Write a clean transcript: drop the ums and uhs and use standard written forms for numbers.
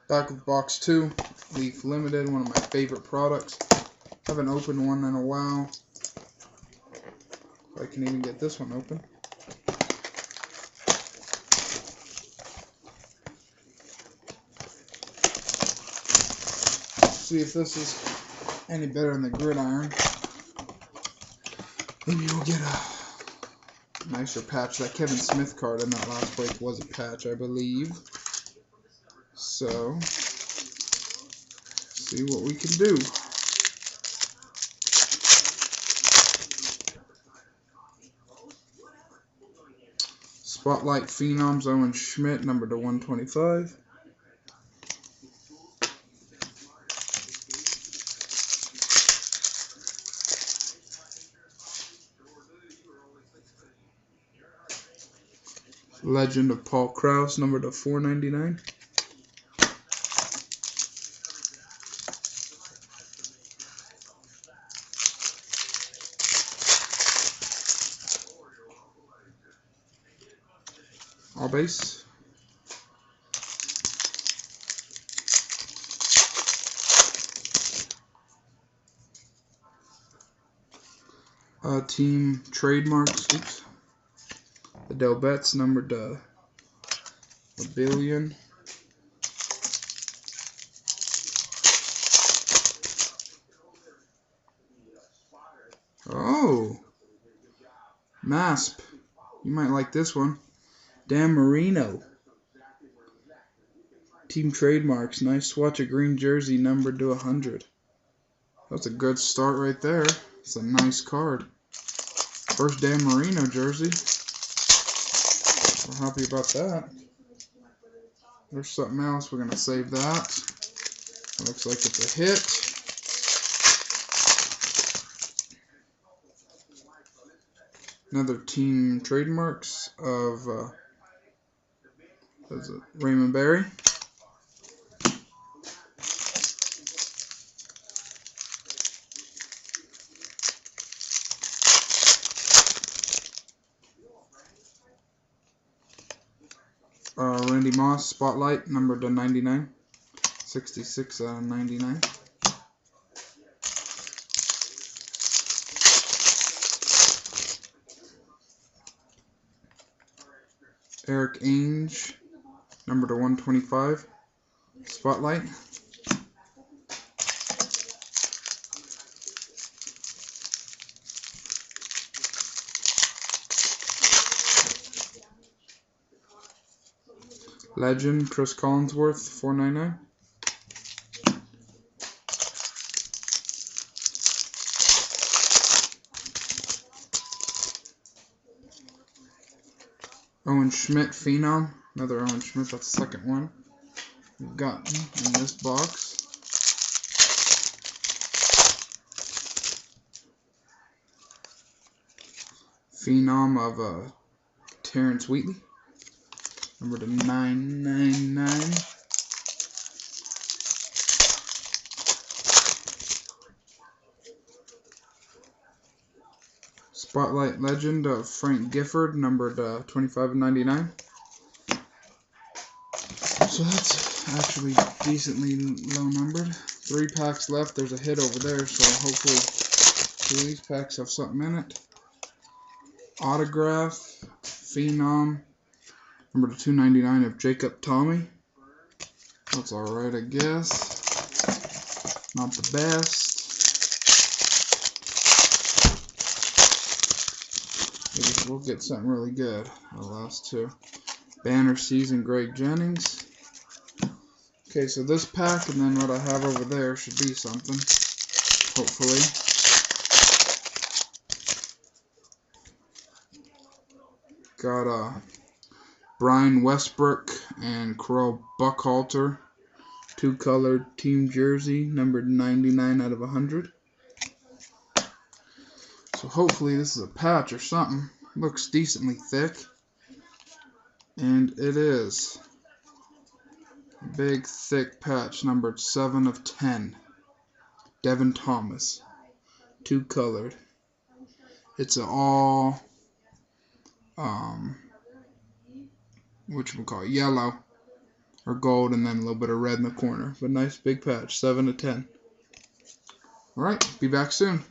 Back of box 2, Leaf Limited, one of my favorite products. Haven't opened one in a while. I can even get this one open. See if this is any better than the gridiron. Maybe we'll get a nicer patch. That Kevin Smith card in that last break was a patch, I believe. So, see what we can do. Spotlight Phenoms, Owen Schmidt, number to 125. Legend of Paul Krause, number to 499. All base. Team trademarks. Oops. Adele Betts, numbered to 1,000,000,000. Oh, Masp. You might like this one. Dan Marino. Team trademarks. Nice swatch of green jersey, numbered to 100. That's a good start right there. It's a nice card. First Dan Marino jersey. We're happy about that. There's something else. We're going to save that. It looks like it's a hit. Another team trademarks of Raymond Berry. Randy Moss, Spotlight, numbered to 99. 66 out of 99. Eric Ainge, number to 125. Spotlight. Legend, Chris Collinsworth, 499. Owen Schmidt, Phenom. Another Owen Schmidt, that's the second one we've gotten in this box. Phenom of Terrence Wheatley, number to 999. Spotlight Legend of Frank Gifford, numbered 25/99. So that's actually decently low numbered. 3 packs left. There's a hit over there, so hopefully 2 of these packs have something in it. Autograph Phenom, number to 299 of Jacob Tommy. That's alright, I guess. Not the best. We'll get something really good. The last 2. Banner Season, Greg Jennings. Okay, so this pack and then what I have over there should be something. Hopefully. Got Brian Westbrook and Carl Buckhalter. 2-colored team jersey, numbered 99 out of 100. So hopefully this is a patch or something. Looks decently thick. And it is. Big, thick patch, numbered 7 of 10. Devin Thomas. 2-colored. It's an all, yellow. or gold, and then a little bit of red in the corner. But nice big patch, 7 to 10. Alright, be back soon.